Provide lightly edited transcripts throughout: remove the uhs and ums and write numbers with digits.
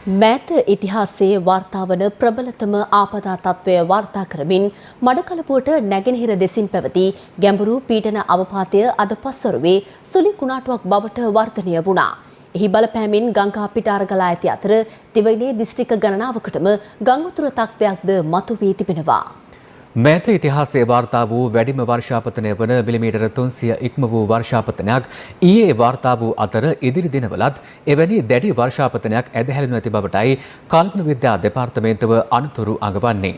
මෑත ඉතිහාසයේ වාර්තා වන ප්‍රබලතම ආපදා තත්ත්වය වාර්තා කරමින් මඩකලපුවට නැගෙනහිර දෙසින් පැවති ගැඹුරු පීඩන අවපාතය අද පස්වරුවේ සුළි කුණාටුවක් බවට වර්ධනය වුණා. එහි බලපෑමින් ගංගා පිටාර ගලා ඇති අතර දිවයිනේ දිස්ත්‍රික්ක ගණනාවකටම ගංගුතුර තත්ත්වයක්ද මතුවී තිබෙනවා. මෑත ඉතිහාසයේ වාර්තා වූ වැඩිම වර්ෂාපතනය වන මිලිමීටර 300 ඉක්ම වූ වර්ෂාපතනයක් ඊයේ වාර්තා වූ අතර ඉදිරි දිනවලත් එවැනි දැඩි වර්ෂාපතනයක් ඇදහැළුණු ඇති බවටයි කාලගුණ විද්‍යා දෙපාර්තමේන්තුව අනුතුරු අඟවන්නේ.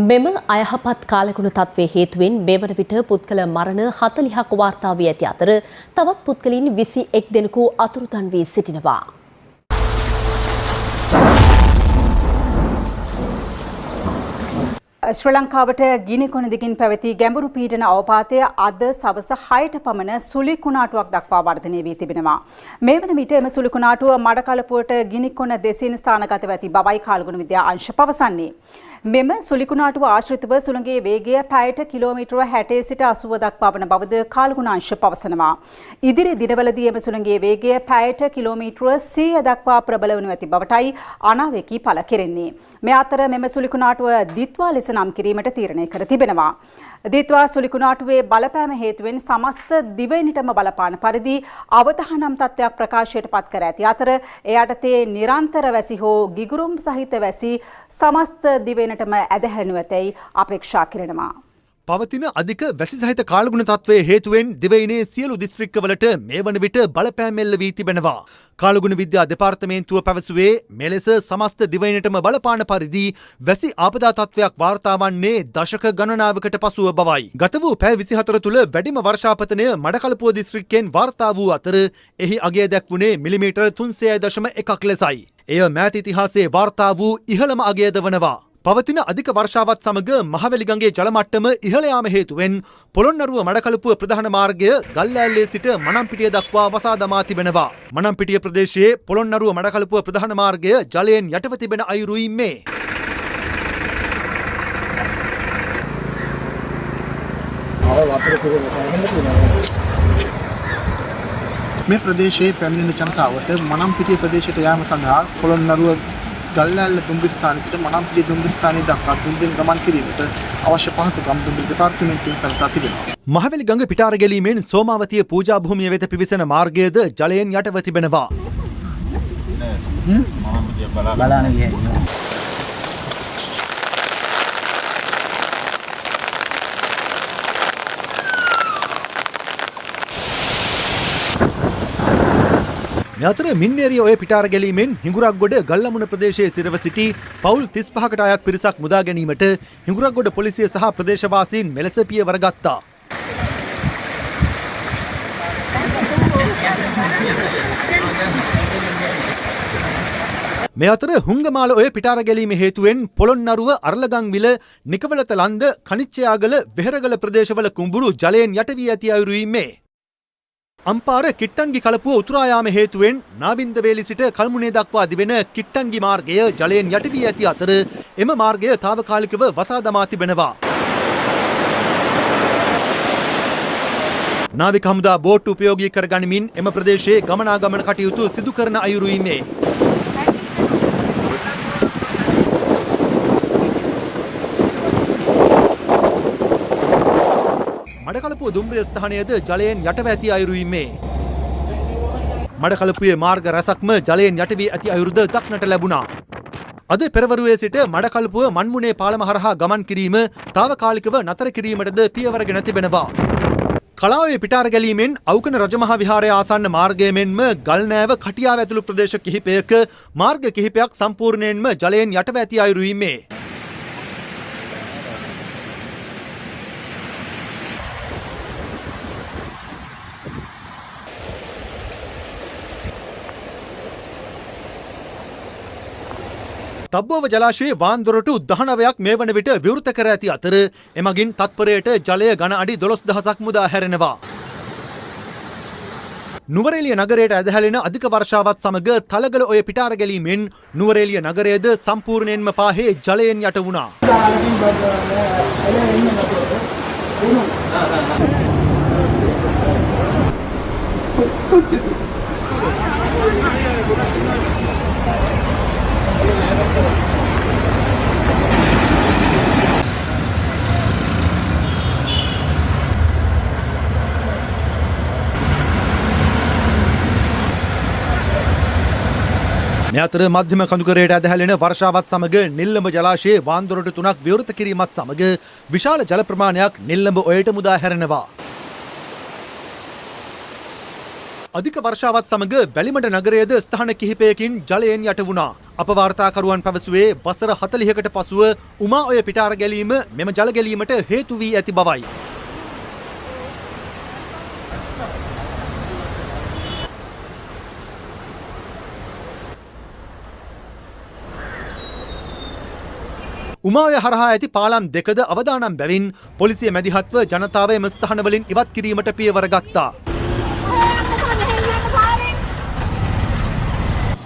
මෙම අයහපත් කාලගුණ තත්ත්වයේ හේතුවෙන් මේ වන විට පුද්ගල මරණ 40ක් වාර්තා වී ඇති අතර තවත් පුද්ගලයන් 21 දෙනෙකු අතුරුදන් වී සිටිනවා. ශ්‍රී ලංකාවට ගිනි කොන දිගින් පැවති ගැඹුරු පීඩන අවපාතය අද සවස 6ට පමණ සුළි කුණාටුවක් දක්වා වර්ධනය වී තිබෙනවා. මේ වන විට එම සුළි කුණාටුව මඩකලපුවට ගිනි කොන දෙසින් ස්ථානගතව ඇති බවයි කාලගුණ විද්‍යා අංශ පවසන්නේ. මෙම සුළි කුණාටුව ආශ්‍රිතව සුළඟේ වේගය පැයට කිලෝමීටර 60 සිට 80 දක්වා වන බවද කාලගුණ අංශ පවසනවා. ඉදිරි දිනවලදී එම සුළඟේ වේගය පැයට කිලෝමීටර 100 දක්වා ප්‍රබල වනු ඇති බවටයි අනාවැකී පළ කෙරෙන්නේ. මේ අතර මෙම සුළි කුණාටුව දිත්වා ලෙස නම් කිරීමට තීරණය කර තිබෙනවා. දිත්වා සුළි කුණාටුවේ බලපෑම හේතුවෙන් සමස්ත දිවයිනටම බලපාන පරිදි අවතහනම් තත්ත්වයක් ප්‍රකාශයට පත් කර ඇති අතර එය යටතේ නිරන්තර වැසි හෝ ගිගුරුම් සහිත වැසි සමස්ත දිවයිනටම ඇදහැරෙනු ඇතැයි අපේක්ෂා කරනවා. පවතින අධික වැසි සහිත කාලගුණ තත්ත්වයේ හේතුවෙන් දිවයිනේ සියලු දිස්ත්‍රික්කවලට මේ වන විට බලපෑම් එල්ල වී තිබෙනවා. කාලගුණ විද්‍යා දෙපාර්තමේන්තුව පැවසුවේ මෙලෙස සමස්ත දිවයිනටම බලපාන පරිදි වැසි ආපදා තත්ත්වයක් වාර්තා වන්නේ දශක ගණනාවකට පසුව බවයි. ගත වූ පැය 24 තුළ වැඩිම වර්ෂාපතනය මඩකලපුව දිස්ත්‍රික්කයෙන් වාර්තා වූ අතර එහි අගය දැක්වුණේ මිලිමීටර 300.1ක් ලෙසයි. එය මෑත ඉතිහාසයේ වාර්තා වූ ඉහළම අගයද වනවා. පවතින අධික වර්ෂාවත් සමග මහවැලි ගඟේ ජල මට්ටම ඉහළ යාම හේතුවෙන් පොළොන්නරුව මඩකලපුව ප්‍රධාන මාර්ගය ගල්ලෑල්ලේ සිට මනම්පිටිය දක්වා වසා දමා තිබෙනවා. මනම්පිටිය ප්‍රදේශයේ පොළොන්නරුව මඩකලපුව ප්‍රධාන මාර්ගය ජලයෙන් යටව තිබෙන අයුරුයි මේ. මේ ප්‍රදේශයේ පැමිණෙන ජනතාවට මනම්පිටිය ප්‍රදේශයට යාම සඳහා පොළොන්නරුව ගල්ලෑල්ල දුම්රිය ස්ථානයේ සිට මනම්පිටිය දුම්රිය ස්ථානයේ දක්වා දුම්රියෙන් ගමන් කිරීමට අවශ්‍ය පහසුකම් දුම්රිය දෙපාර්තමේන්තුවෙන් සලසා තිබෙනවා. මහවැලි ගඟ පිටාර ගැලීමෙන් සෝමාවතිය පූජා භූමිය වෙත පිවිසෙන මාර්ගයද ජලයෙන් යටව තිබෙනවා. මේ අතර මින්නේරිය ඔය පිටාර ගැලීමෙන් හිඟුරක්ගොඩ ගල්ලමුණ ප්‍රදේශයේ සිරව සිටි පවුල් 35කට අයත් පිරිසක් මුදා ගැනීමට හිඟුරක්ගොඩ පොලිසිය සහ ප්‍රදේශවාසීන් මෙලෙස පියවර ගත්තා. මේ අතර හුංගමාල ඔය පිටාර ගැලීම හේතුවෙන් පොළොන්නරුව අරලගංවිල නිකවලත ලන්ද කනිච්චයාගල වෙහෙරගල ප්‍රදේශවල කුඹුරු ජලයෙන් යට වී ඇති අයුරුයි මේ. අම්පාර කිට්ටන්ගි කලපුව උතුරා යාම හේතුවෙන් නාවින්දවේලි සිට කල්මුනේ දක්වා දිවෙන කිට්ටන්ගි මාර්ගය ජලයෙන් යට වී ඇති අතර එම මාර්ගය తాවකාලිකව වසා දමා තිබෙනවා. නාවික හමුදා බෝට්ටු උපයෝගී කර ගනිමින් එම ප්‍රදේශයේ ගමනාගමන කටයුතු සිදු කරන අයුරුයි මේ. මඩකලපුව දුම්රිය ස්ථානයේද ජලයෙන් යටව ඇති අයුරුයි මේ. මඩකලපුවේ මාර්ග රැසක්ම ජලයෙන් යට වී ඇති අයුරුද දක්නට ලැබුණා. අද පෙරවරුවේ සිට මඩකලපුව මන්මුනේ පාලම හරහා ගමන් කිරීම తాවකාලිකව නතර කිරීමටද පියවරගෙන තිබෙනවා. කලාවේ පිටාර ගැලීමෙන් අවුකන රජමහා විහාරය ආසන්න මාර්ගය මෙන්ම ගල්නෑව කටියාව ඇතුළු ප්‍රදේශ කිහිපයක මාර්ග කිහිපයක් සම්පූර්ණයෙන්ම ජලයෙන් යටව ඇති අයුරුයි මේ. තබ්බෝව ජලාශයේ වාන්දොරටු 19ක් මේ වන විට විවෘත කර ඇති අතර එමගින් තත්පරයට ජලය ඝන අඩි 12000ක් මුදා හැරෙනවා. නුවරඑළිය නගරයට ඇදහැලෙන අධික වර්ෂාවත් සමග තලගල ඔය පිටාර ගැලීමෙන් නුවරඑළිය නගරයද සම්පූර්ණයෙන්ම පාහේ ජලයෙන් යට වුණා. මේ අතර මධ්‍යම කඳුකරයට ඇදහැලෙන වර්ෂාවත් සමග නිල්ලඹ ජලාශයේ වාන්දොරටු 3ක් විවෘත කිරීමත් සමග විශාල ජල ප්‍රමාණයක් නිල්ලඹ ඔයට මුදා හැරෙනවා. අධික වර්ෂාවත් සමග වැලිමඩ නගරයේද ස්ථාන කිහිපයකින් ජලයෙන් යට වුණා. අප වාර්තාකරුවන් පැවසුවේ වසර 40කට පසුව උමා ඔය පිටාර ගැලීම මෙම ජල ගැලීමට හේතු වී ඇති බවයි. උමාවය හරහා ඇති පාලම් දෙකද අවදානම් බැවින් පොලිසිය මැදිහත්ව ජනතාව එම ස්ථානවලින් ඉවත් කිරීමට පියවර ගත්තා.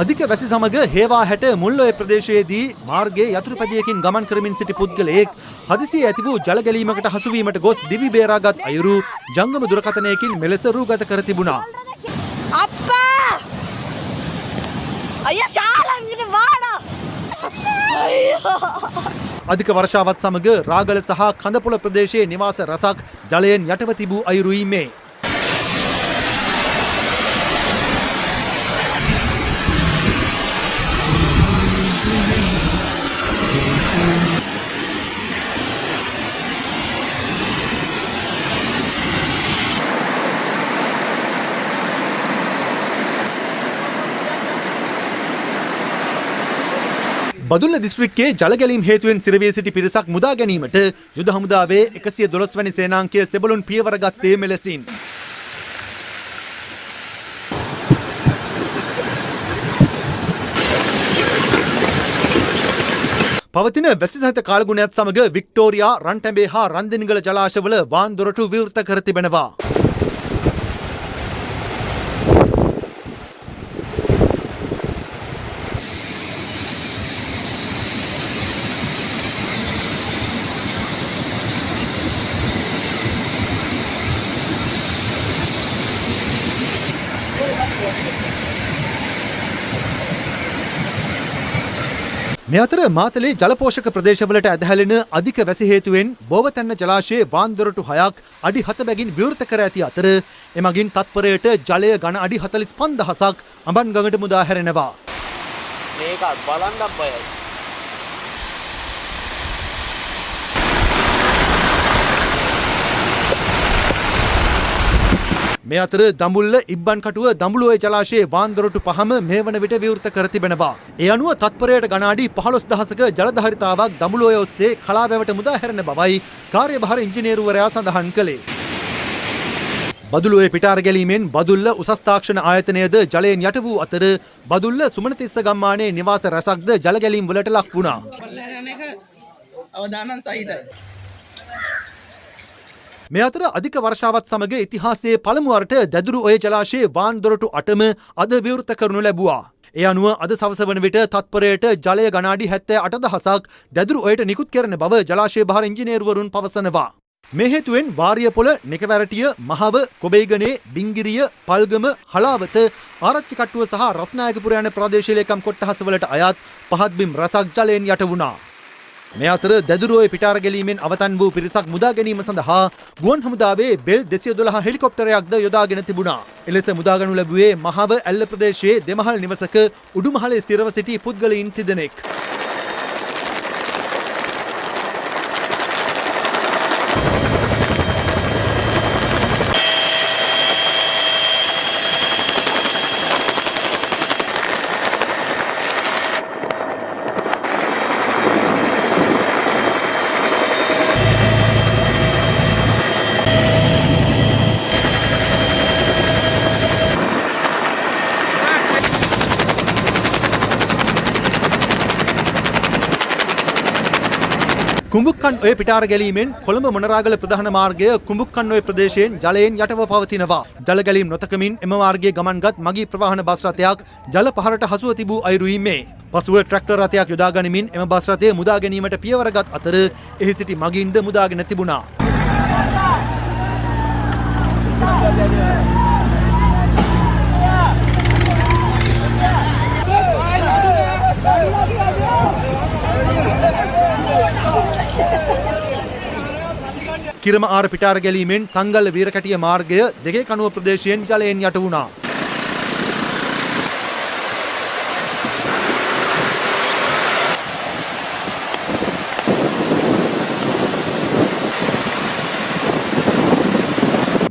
අධික වැසි සමග හේවා හැට මුල්ලොය ප්‍රදේශයේදී මාර්ගයේ යතුරුපැදියකින් ගමන් කරමින් සිටි පුද්ගලයෙක් හදිසියේ ඇති වූ ජල ගැලීමකට හසු වීමට ගොස් දිවි බේරාගත් අයුරු ජංගම දුරකථනයකින් මෙලෙස රූගත කර තිබුණා. අප්පා! අයියා ශාලංගිට වාඩා! අයියෝ! අධික වර්ෂාවත් සමග රාගල සහ කඳපොළ ප්‍රදේශයේ නිවාස රසක් ජලයෙන් යටව තිබූ අයුරුයි මේ. බදුල්ල දිස්ත්‍රික්කයේ ජල ගැලීම් හේතුවෙන් සිරවී සිටි පිරිසක් මුදා ගැනීමට යුද හමුදාවේ 112 වැනි සේනාංකය සෙබළුන් පියවර ගත්තේ මෙලෙසින්. පවතින වැසි සහිත කාලගුණයත් සමග වික්ටෝරියා, රන්ටැඹේ හා රන්දෙනිගල ජලාශවල වාන් දොරටු විවෘත කර තිබෙනවා. මේ අතර මාතලේ ජලපෝෂක ප්‍රදේශවලට ඇදහැලෙන අධික වැසි හේතුවෙන් බෝවතැන්න ජලාශයේ වාන්දොරටු 6ක් අඩි 7 බැගින් විවෘත කර ඇති අතර එමගින් තත්පරයට ජලය ඝන අඩි 45000ක් අඹන් ගඟට මුදා හැරෙනවා. මේක බලන්න බයයි. මේ අතර දඹුල්ල ඉබ්බන් කටුව දඹුලෝය ජලාශයේ වාන්දොරටු 5ම මේ වන විට විවෘත කර තිබෙනවා. ඒ අනුව තත්පරයට ඝන අඩි 15000ක ජලධාරිතාවක් දඹුලෝය ඔස්සේ කලාවැවට මුදා හැරෙන බවයි කාර්යභාර ඉංජිනේරුවරයා සඳහන් කළේ. බදුල්ලෝය පිටාර ගැලීමෙන් බදුල්ල උසස් තාක්ෂණ ආයතනයද ජලයෙන් යට වූ අතර බදුල්ල සුමනතිස්ස ගම්මානයේ නිවාස රැසක්ද ජල ගැලීම් වලට ලක් වුණා. අවදානම් සහිතයි. මේ අතර අධික වර්ෂාවත් සමග ඉතිහාසයේ පළමු වරට දැදුරු ඔය ජලාශයේ වාන්දොරටු 8ම අද විවෘත කරනු ලැබුවා. ඒ අනුව අද සවස වන විට තත්පරයට ජලය ඝන අඩි 78000ක් දැදුරු ඔයට නිකුත් කරන බව ජලාශය භාර ඉංජිනේරුවරුන් පවසනවා. මේ හේතුවෙන් වාරියපොළ, නිකවැරටිය, මහව, කොබේගනේ, බිංගිරිය, පල්ගම, හලාවත, ආරච්චි කට්ටුව සහ රස්නායකපුර යන ප්‍රදේශීය ලේකම් කොට්ටහසවලට අයත් පහත් බිම් රසක් ජලයෙන් යට වුණා. මේ අතර දැදුරුවේ පිටාර ගැලීමෙන් අවතන් වූ පිරිසක් මුදා ගැනීම සඳහා ගුවන් හමුදාවේ බෙල් 212 හෙලිකොප්ටරයක්ද යොදාගෙන තිබුණා. එලෙස මුදාගනු ලැබුවේ මහව ඇල්ල ප්‍රදේශයේ දෙමහල් නිවසක උඩුමහලේ සිරව සිටි පුද්ගලයින් 3 දෙනෙක්. කුඹුක්කන් ඔය පිටාර ගැලීමෙන් කොළඹ මොනරාගල ප්‍රධාන මාර්ගය කුඹුක්කන් ඔය ප්‍රදේශයෙන් ජලයෙන් යටව පවතිනවා. ජල ගැලීම් නොතකමින් එම මාර්ගයේ ගමන්ගත් මගී ප්‍රවාහන බස් රථයක් ජල පහරට හසුව තිබූ අයුරුයි මේ. පසුව ට්‍රැක්ටර් රථයක් යොදා ගනිමින් එම බස් රථය මුදා ගැනීමට පියවරගත් අතර එහි සිටි මගීන්ද මුදාගෙන තිබුණා. කිරම ආර පිටාර ගැලීමෙන් තංගල්ල වීරකැටිය මාර්ගය දෙගේ කනුව ප්‍රදේශයෙන් ජලයෙන් යට වුණා.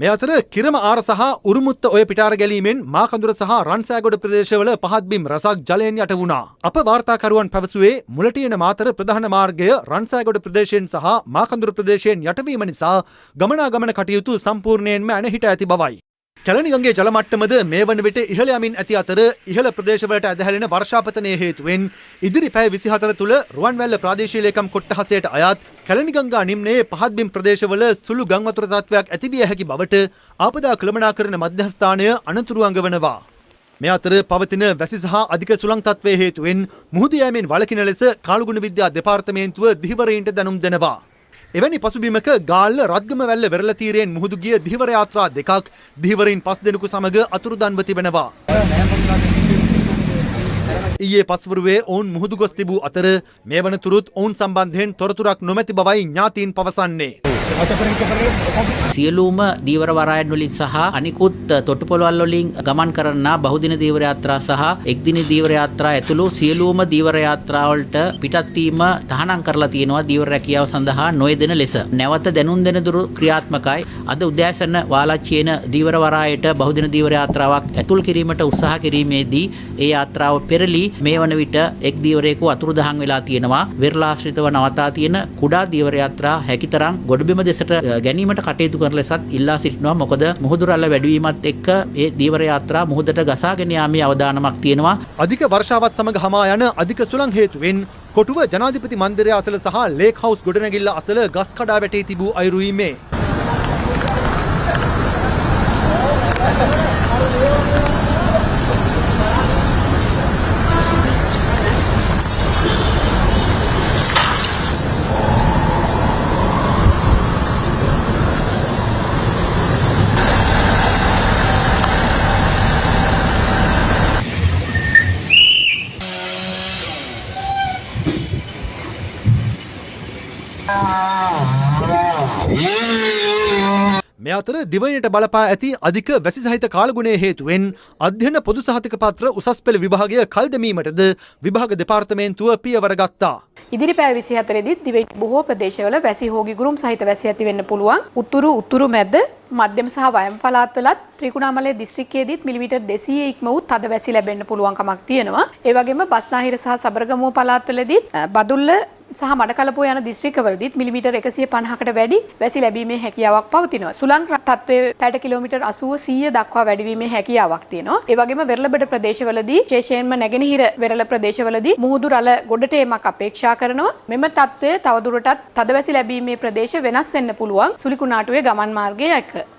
මේ අතර කිරම ආර සහ උරුමුත්ත ඔය පිටාර ගැලීමෙන් මාකඳුර සහ රන්සෑගොඩ ප්‍රදේශවල පහත් බිම් රසක් ජලයෙන් යට වුණා. අප වාර්තාකරුවන් පැවසුවේ මුලටියන මාතර ප්‍රධාන මාර්ගය රන්සෑගොඩ ප්‍රදේශයෙන් සහ මාකඳුර ප්‍රදේශයෙන් යටවීම නිසා ගමනාගමන කටයුතු සම්පූර්ණයෙන්ම ඇනහිට ඇති බවයි. කැලණිගඟේ ජල මට්ටමද මේ වන විට ඉහළ යමින් ඇති අතර ඉහළ ප්‍රදේශවලට ඇදහැලෙන වර්ෂාපතනය හේතුවෙන් ඉදිරි පැය 24 තුළ රුවන්වැල්ල ප්‍රාදේශීය ලේකම් කොට්ටහසයට අයත් කැලණිගංගා නිම්නයේ පහත් බිම් ප්‍රදේශවල සුළු ගම් වතුර තත්ත්වයක් ඇතිවිය හැකි බවට ආපදා කළමනාකරණ මධ්‍යස්ථානය අනතුරු අඟවනවා. මේ අතර පවතින වැසි සහ අධික සුළං තත්ත්වයේ හේතුවෙන් මුහුදු යෑමෙන් වළකින ලෙස කාළුගුණ විද්‍යා දෙපාර්තමේන්තුව දිහිවරයින්ට දැනුම් දෙනවා. එවැනි පසුබිමක ගාල්ල රත්ගම වැල්ල වෙරළ තීරයෙන් මුහුදු ගිය දිහිවර යාත්‍රා දෙකක් දිහිවරින් 5 දෙනෙකු සමග අතුරුදන්ව තිබෙනවා. ඊයේ පස්වරුවේ ඔවුන් මුහුදු ගොස් තිබූ අතර මේ වනතුරුත් ඔවුන් සම්බන්ධයෙන් තොරතුරක් නොමැති බවයි ඥාතීන් පවසන්නේ. සියලුම දීවර වරායන් වලින් සහ අනිකුත් තොටුපොළවල් වලින් ගමන් කරන බහුදින දීවර යාත්‍රා සහ එක්දින දීවර යාත්‍රා ඇතුළු සියලුම දීවර යාත්‍රා වලට පිටත් වීම තහනම් කරලා තියෙනවා දීවර රැකියාව සඳහා නොයෙදෙන ලෙස. නැවත දැනුම් දෙන දුරු ක්‍රියාත්මකයි. අද උදෑසන වාලච්චියන දීවර වරායට බහුදින දීවර යාත්‍රාවක් ඇතුල් කිරීමට උත්සාහ කිරීමේදී ඒ යාත්‍රාව පෙරළී මේ වන විට එක් දීවරයක අතුරුදහන් වෙලා තියෙනවා. වෙරළාශ්‍රිතව නවතා තියෙන කුඩා දීවර යාත්‍රා හැකිතරම් ගොඩබිම දෙසට ගැනීමට කටයුතු කරන ලෙසත් ඉල්ලා සිටිනවා. මොකද මුහුදු රැල්ල වැඩිවීමත් එක්ක මේ දීවර යාත්‍රා මුහුදට ගසාගෙන යාමේ අවදානමක් තියෙනවා. අධික වර්ෂාවත් සමග හමා යන අධික සුළං හේතුවෙන් කොටුව ජනාධිපති මන්දිරය අසල සහ ලේක් හවුස් ගොඩනැගිල්ල අසල ගස් කඩා වැටී තිබූ අයුරුයි මේ. මේ අතර දිවයිනට බලපා ඇති අධික වැසි සහිත කාලගුණය හේතුවෙන් අධ්‍යයන පොදු සහතික පත්‍ර උසස් පෙළ විභාගය කල් දැමීමටද විභාග දෙපාර්තමේන්තුව පියවර ගත්තා. ඉදිරි පැය 24 දී දිවයින බොහෝ ප්‍රදේශවල වැසි හෝගි ගුරුම් සහිත වැසි ඇති වෙන්න පුළුවන්. උතුරු මැද මධ්‍යම සහ වයම් පළාත්වලත් ත්‍රිකුණාමලය දිස්ත්‍රික්කයේදීත් මිලිමීටර් 200 ඉක්ම වූ තද වැසි ලැබෙන්න පුළුවන් කමක් තියෙනවා. ඒ වගේම බස්නාහිර සහ සබරගමුව පළාත්වලදීත් බදුල්ල සහ මඩකලපුව යන දිස්ත්‍රික්කවලදීත් මිලිමීටර් 150කට වැඩි වැසි ලැබීමේ හැකියාවක් පවතිනවා. සුළං තත්ත්වයේ පැයට කිලෝමීටර් 80 100 දක්වා වැඩිවීමේ හැකියාවක් තියෙනවා. ඒ වගේම වෙරළබඩ ප්‍රදේශවලදී විශේෂයෙන්ම නැගෙනහිර වෙරළ ප්‍රදේශවලදී මුහුදු රළ ගොඩට ඒමක් අපේක්ෂා කරනවා. මෙම තත්ත්වය තවදුරටත් තද වැසි ලැබීමේ ප්‍රදේශ වෙනස් වෙන්න පුළුවන් සුලිකුණාටුවේ ගමන් මාර්ගය එක්ක.